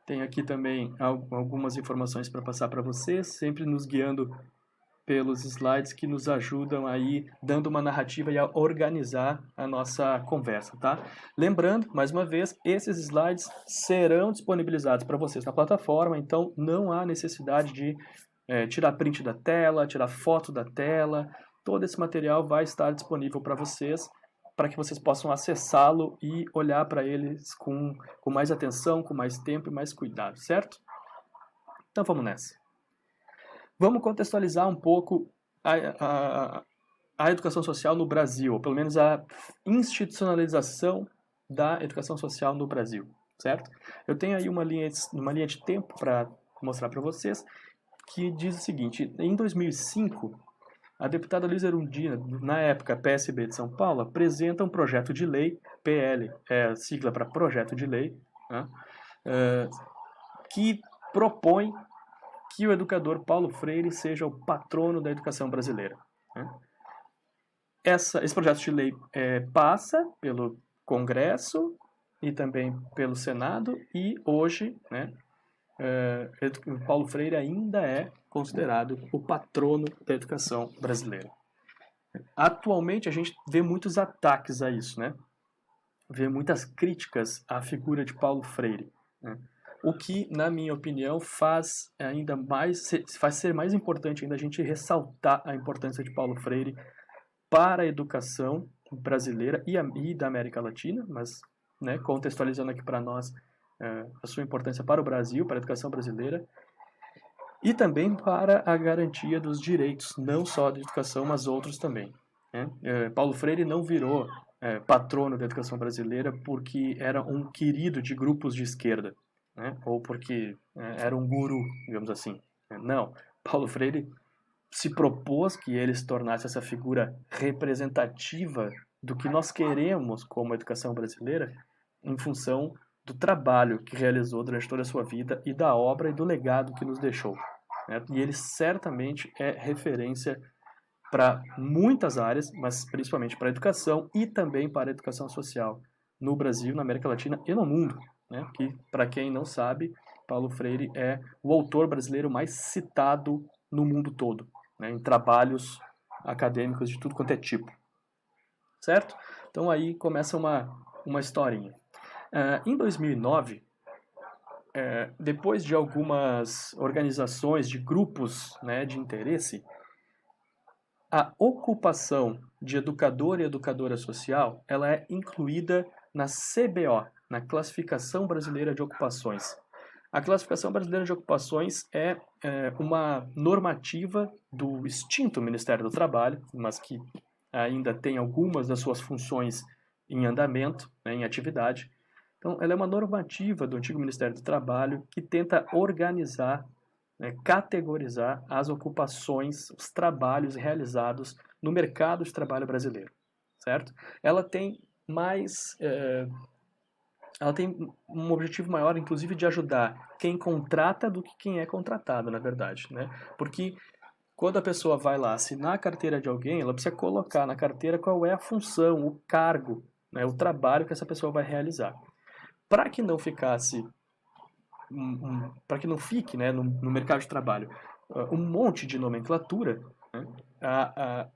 Tenho aqui também algumas informações para passar para vocês, sempre nos guiando pelos slides que nos ajudam aí, dando uma narrativa e a organizar a nossa conversa, tá? Lembrando, mais uma vez, esses slides serão disponibilizados para vocês na plataforma, então não há necessidade de tirar print da tela, tirar foto da tela, todo esse material vai estar disponível para que vocês possam acessá-lo e olhar para eles com mais atenção, com mais tempo e mais cuidado, certo? Então vamos nessa. Vamos contextualizar um pouco a educação social no Brasil, ou pelo menos a institucionalização da educação social no Brasil, certo? Eu tenho aí uma linha de tempo para mostrar para vocês, que diz o seguinte: em 2005, a deputada Luísa Erundina, na época PSB de São Paulo, apresenta um projeto de lei, PL, é sigla para projeto de lei, né, que propõe que o educador Paulo Freire seja o patrono da educação brasileira. Né? Esse projeto de lei passa pelo Congresso e também pelo Senado, e hoje, né, Paulo Freire ainda é considerado o patrono da educação brasileira. Atualmente a gente vê muitos ataques a isso, né? Vê muitas críticas à figura de Paulo Freire, né? O que, na minha opinião, faz ser mais importante ainda a gente ressaltar a importância de Paulo Freire para a educação brasileira e da América Latina, mas, né, contextualizando aqui para nós a sua importância para o Brasil, para a educação brasileira, e também para a garantia dos direitos, não só da educação, mas outros também. Né? Paulo Freire não virou patrono da educação brasileira porque era um querido de grupos de esquerda, né? Ou porque era um guru, digamos assim. Não, Paulo Freire se propôs que ele se tornasse essa figura representativa do que nós queremos como educação brasileira em função do trabalho que realizou durante toda a sua vida e da obra e do legado que nos deixou. Né? E ele certamente é referência para muitas áreas, mas principalmente para a educação e também para a educação social no Brasil, na América Latina e no mundo. Né? Que, para quem não sabe, Paulo Freire é o autor brasileiro mais citado no mundo todo, né? Em trabalhos acadêmicos de tudo quanto é tipo. Certo? Então aí começa uma historinha. Em 2009, depois de algumas organizações de grupos, né, de interesse, a ocupação de educador e educadora social, ela é incluída na CBO, na Classificação Brasileira de Ocupações. A Classificação Brasileira de Ocupações é uma normativa do extinto Ministério do Trabalho, mas que ainda tem algumas das suas funções em andamento, né, em atividade. Então, ela é uma normativa do antigo Ministério do Trabalho que tenta organizar, né, categorizar as ocupações, os trabalhos realizados no mercado de trabalho brasileiro, certo? Ela tem ela tem um objetivo maior, inclusive, de ajudar quem contrata do que quem é contratado, na verdade, né? Porque quando a pessoa vai lá assinar a carteira de alguém, ela precisa colocar na carteira qual é a função, o cargo, né, o trabalho que essa pessoa vai realizar. Para que não ficasse, para que não fique, né, no mercado de trabalho um monte de nomenclatura, né,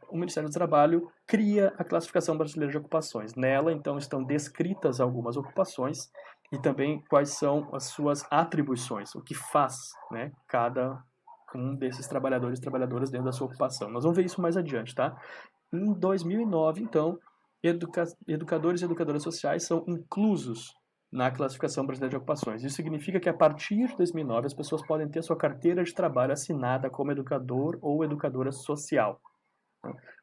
o Ministério do Trabalho cria a Classificação Brasileira de Ocupações. Nela, então, estão descritas algumas ocupações e também quais são as suas atribuições, o que faz, né, cada um desses trabalhadores e trabalhadoras dentro da sua ocupação. Nós vamos ver isso mais adiante, tá? Em 2009, então, educadores e educadoras sociais são inclusos na Classificação Brasileira de Ocupações. Isso significa que a partir de 2009 as pessoas podem ter sua carteira de trabalho assinada como educador ou educadora social.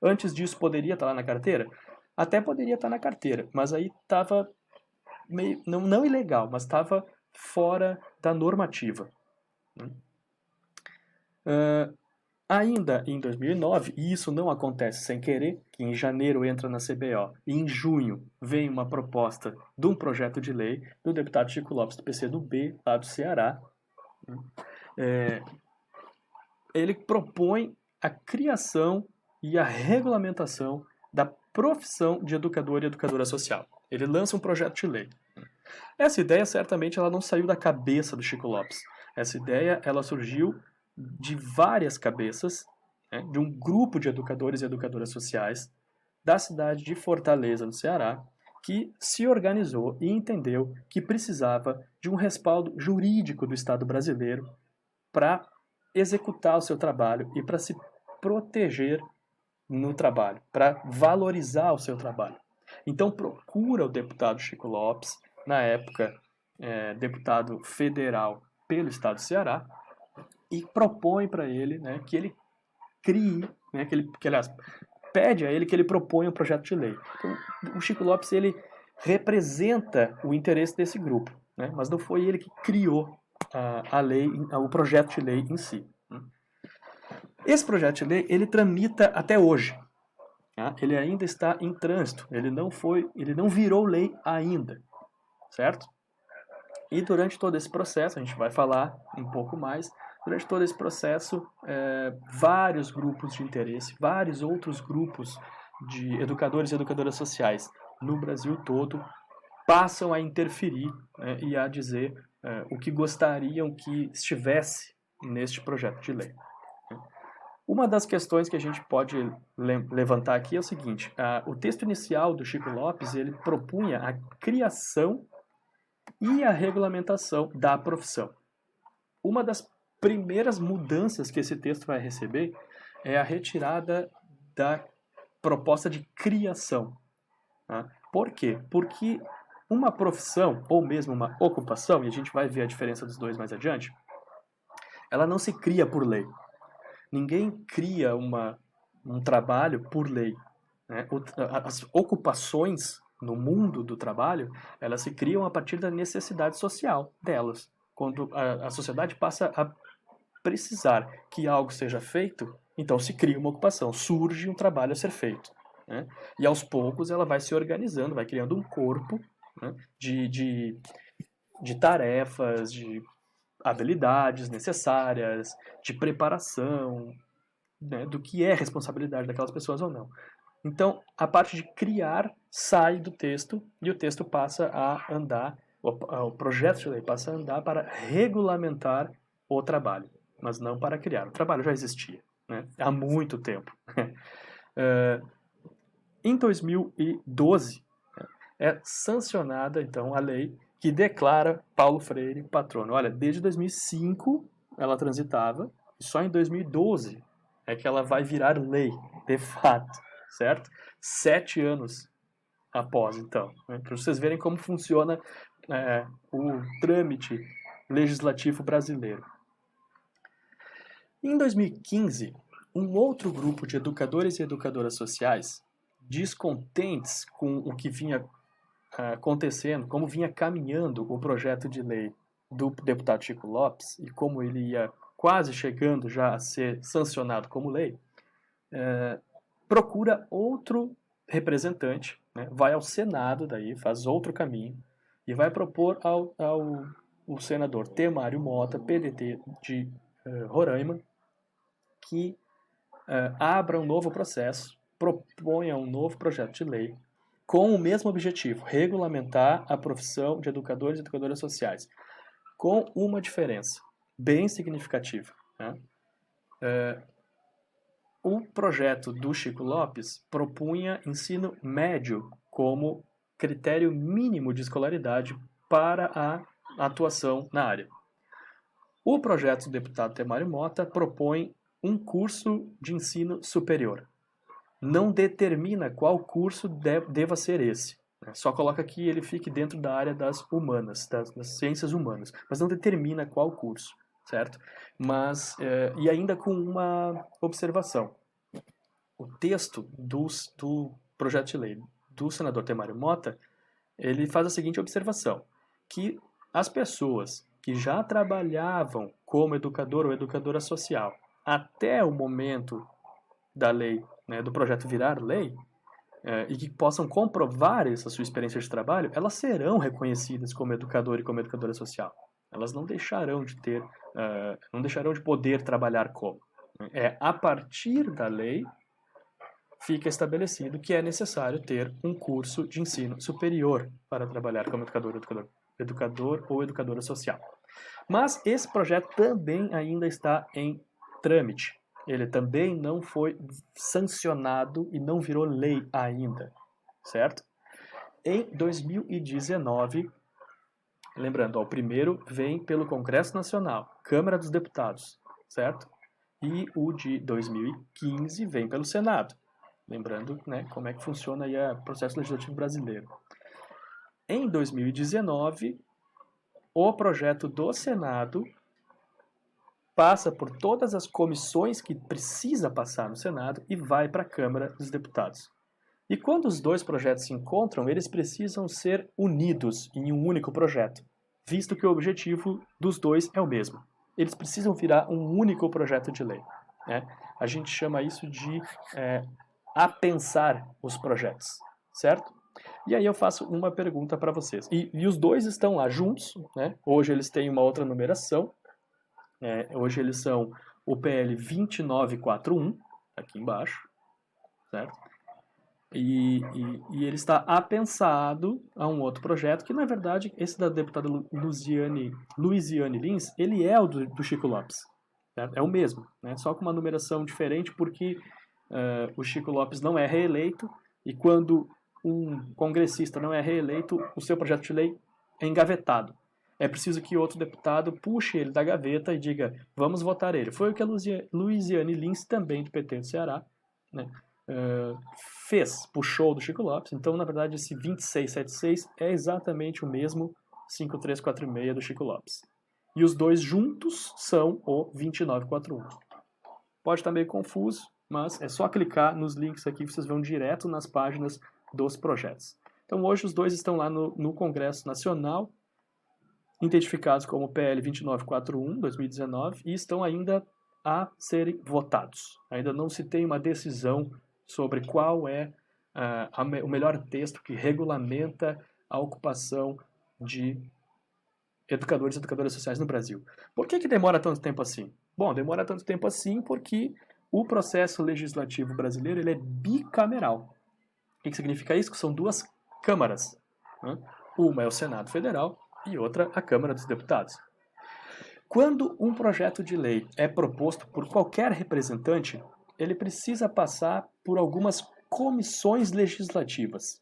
Antes disso, poderia estar lá na carteira? Até poderia estar na carteira, mas aí estava meio, não ilegal, mas estava fora da normativa. Ainda em 2009, e isso não acontece sem querer, que em janeiro entra na CBO e em junho vem uma proposta de um projeto de lei do deputado Chico Lopes do PCdoB, lá do Ceará. Ele propõe a criação e a regulamentação da profissão de educador e educadora social. Ele lança um projeto de lei. Essa ideia, certamente, ela não saiu da cabeça do Chico Lopes. Essa ideia, ela surgiu de várias cabeças, né, de um grupo de educadores e educadoras sociais da cidade de Fortaleza, no Ceará, que se organizou e entendeu que precisava de um respaldo jurídico do Estado brasileiro para executar o seu trabalho e para se proteger no trabalho, para valorizar o seu trabalho. Então procura o deputado Chico Lopes, na época deputado federal pelo Estado do Ceará, e propõe para ele, né, que ele crie, né, aliás, pede a ele que ele proponha um projeto de lei. Então, o Chico Lopes, ele representa o interesse desse grupo, né, mas não foi ele que criou a lei, o projeto de lei em si. Esse projeto de lei, ele tramita até hoje. Tá? Ele ainda está em trânsito, ele não virou lei ainda, certo? E durante todo esse processo, a gente vai falar um pouco mais, durante todo esse processo, vários grupos de interesse, vários outros grupos de educadores e educadoras sociais no Brasil todo passam a interferir, né, e a dizer o que gostariam que estivesse neste projeto de lei. Uma das questões que a gente pode levantar aqui é o seguinte: o texto inicial do Chico Lopes, ele propunha a criação e a regulamentação da profissão. Uma das primeiras mudanças que esse texto vai receber é a retirada da proposta de criação. Tá? Por quê? Porque uma profissão, ou mesmo uma ocupação, e a gente vai ver a diferença dos dois mais adiante, ela não se cria por lei. Ninguém cria um trabalho por lei. Né? As ocupações no mundo do trabalho, elas se criam a partir da necessidade social delas. Quando a sociedade passa a precisar que algo seja feito, então se cria uma ocupação, surge um trabalho a ser feito. Né? E aos poucos ela vai se organizando, vai criando um corpo, né, de tarefas, de habilidades necessárias, de preparação, né, do que é responsabilidade daquelas pessoas ou não. Então, a parte de criar sai do texto e o texto passa a andar, o projeto de lei passa a andar para regulamentar o trabalho, mas não para criar. O trabalho já existia, né, há muito tempo. Em 2012, é sancionada, então, a lei que declara Paulo Freire patrono. Olha, desde 2005 ela transitava, e só em 2012 é que ela vai virar lei, de fato, certo? 7 anos após, então. Né? Para vocês verem como funciona o trâmite legislativo brasileiro. Em 2015, um outro grupo de educadores e educadoras sociais, descontentes com o que vinha acontecendo, como vinha caminhando o projeto de lei do deputado Chico Lopes e como ele ia quase chegando já a ser sancionado como lei, procura outro representante, né, vai ao Senado daí, faz outro caminho e vai propor ao senador Temário Mota, PDT de Roraima, que abra um novo processo, proponha um novo projeto de lei com o mesmo objetivo, regulamentar a profissão de educadores e educadoras sociais, com uma diferença bem significativa. Né? O projeto do Chico Lopes propunha ensino médio como critério mínimo de escolaridade para a atuação na área. O projeto do deputado Temário Mota propõe um curso de ensino superior. Não determina qual curso deva ser esse. Só coloca que ele fique dentro da área das humanas, das ciências humanas, mas não determina qual curso, certo? Mas, e ainda com uma observação. O texto do projeto de lei do senador Temário Mota, ele faz a seguinte observação, que as pessoas que já trabalhavam como educador ou educadora social até o momento da lei, né, do projeto virar lei, e que possam comprovar essa sua experiência de trabalho, elas serão reconhecidas como educador e como educadora social. Elas não deixarão de ter, não deixarão de poder trabalhar como. É a partir da lei fica estabelecido que é necessário ter um curso de ensino superior para trabalhar como educador ou educadora social. Mas esse projeto também ainda está em trâmite. Ele também não foi sancionado e não virou lei ainda, certo? Em 2019, lembrando, ó, o primeiro vem pelo Congresso Nacional, Câmara dos Deputados, certo? E o de 2015 vem pelo Senado. Lembrando, né, como é que funciona aí o processo legislativo brasileiro. Em 2019, o projeto do Senado passa por todas as comissões que precisa passar no Senado e vai para a Câmara dos Deputados. E quando os dois projetos se encontram, eles precisam ser unidos em um único projeto, visto que o objetivo dos dois é o mesmo. Eles precisam virar um único projeto de lei, né? A gente chama isso de apensar os projetos, certo? E aí eu faço uma pergunta para vocês. E os dois estão lá juntos, né? Hoje eles têm uma outra numeração. Hoje eles são o PL 2941, aqui embaixo, certo? E ele está apensado a um outro projeto, que na verdade, esse da deputada Luiziane Lins, ele é o do Chico Lopes. Certo? É o mesmo, né? Só com uma numeração diferente, porque o Chico Lopes não é reeleito, e quando um congressista não é reeleito, o seu projeto de lei é engavetado. É preciso que outro deputado puxe ele da gaveta e diga, vamos votar ele. Foi o que a Luiziane Lins, também do PT do Ceará, né, puxou do Chico Lopes. Então, na verdade, esse 2676 é exatamente o mesmo 5346 do Chico Lopes. E os dois juntos são o 2941. Pode estar meio confuso, mas é só clicar nos links aqui que vocês vão direto nas páginas dos projetos. Então, hoje os dois estão lá no Congresso Nacional, identificados como PL 2941, 2019, e estão ainda a serem votados. Ainda não se tem uma decisão sobre qual é o melhor texto que regulamenta a ocupação de educadores e educadoras sociais no Brasil. Por que demora tanto tempo assim? Bom, demora tanto tempo assim porque o processo legislativo brasileiro ele é bicameral. O que significa isso? Que são duas câmaras, né? Uma é o Senado Federal e outra a Câmara dos Deputados. Quando um projeto de lei é proposto por qualquer representante, ele precisa passar por algumas comissões legislativas.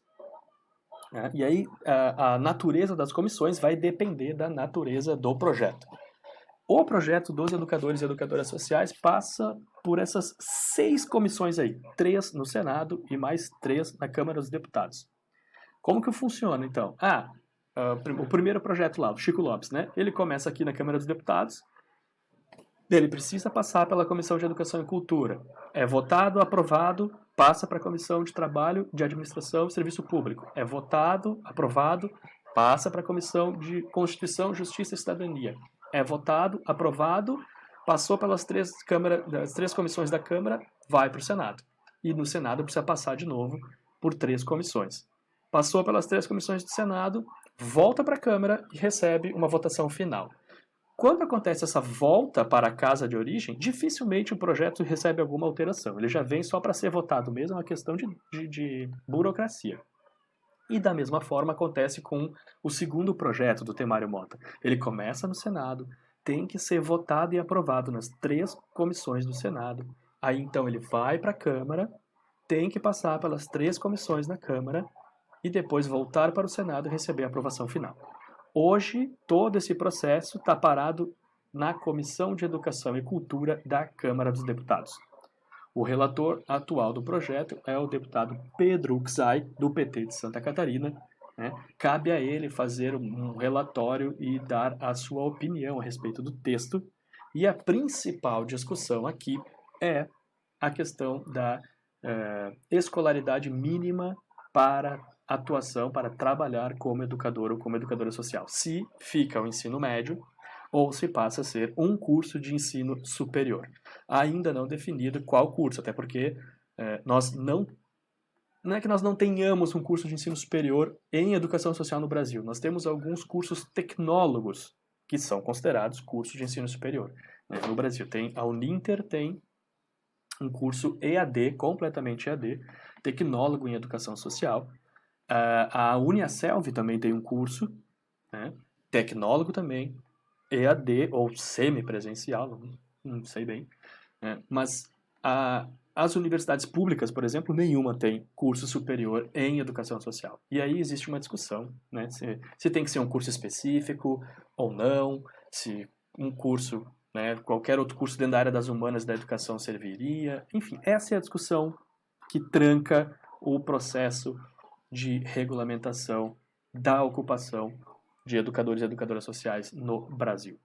E aí a natureza das comissões vai depender da natureza do projeto. O projeto dos educadores e educadoras sociais passa por essas 6 comissões aí, 3 no Senado e mais 3 na Câmara dos Deputados. Como que funciona, então? O primeiro projeto lá, o Chico Lopes, né? Ele começa aqui na Câmara dos Deputados, ele precisa passar pela Comissão de Educação e Cultura. É votado, aprovado, passa para a Comissão de Trabalho, de Administração e Serviço Público. É votado, aprovado, passa para a Comissão de Constituição, Justiça e Cidadania. É votado, aprovado, passou pelas 3 comissões da Câmara, vai para o Senado. E no Senado precisa passar de novo por 3 comissões. Passou pelas 3 comissões do Senado, volta para a Câmara e recebe uma votação final. Quando acontece essa volta para a casa de origem, dificilmente o projeto recebe alguma alteração. Ele já vem só para ser votado mesmo, é uma questão de burocracia. E da mesma forma acontece com o segundo projeto do Temário Mota. Ele começa no Senado, tem que ser votado e aprovado nas 3 comissões do Senado. Aí então ele vai para a Câmara, tem que passar pelas 3 comissões na Câmara e depois voltar para o Senado e receber a aprovação final. Hoje, todo esse processo está parado na Comissão de Educação e Cultura da Câmara dos Deputados. O relator atual do projeto é o deputado Pedro Uxay, do PT de Santa Catarina. Né? Cabe a ele fazer um relatório e dar a sua opinião a respeito do texto. E a principal discussão aqui é a questão da escolaridade mínima para atuação, para trabalhar como educador ou como educadora social. Se fica o ensino médio ou se passa a ser um curso de ensino superior. Ainda não definido qual curso, até porque não é que nós não tenhamos um curso de ensino superior em educação social no Brasil. Nós temos alguns cursos tecnólogos que são considerados cursos de ensino superior. No Brasil tem a Uninter, tem um curso EAD, completamente EAD, tecnólogo em educação social. A Uniaselv também tem um curso, né, tecnólogo também, EAD ou semipresencial, não sei bem, né, mas as universidades públicas, por exemplo, nenhuma tem curso superior em educação social. E aí existe uma discussão, né, se tem que ser um curso específico ou não, se um curso, né, qualquer outro curso dentro da área das humanas da educação serviria. Enfim, essa é a discussão que tranca o processo de regulamentação da ocupação de educadores e educadoras sociais no Brasil.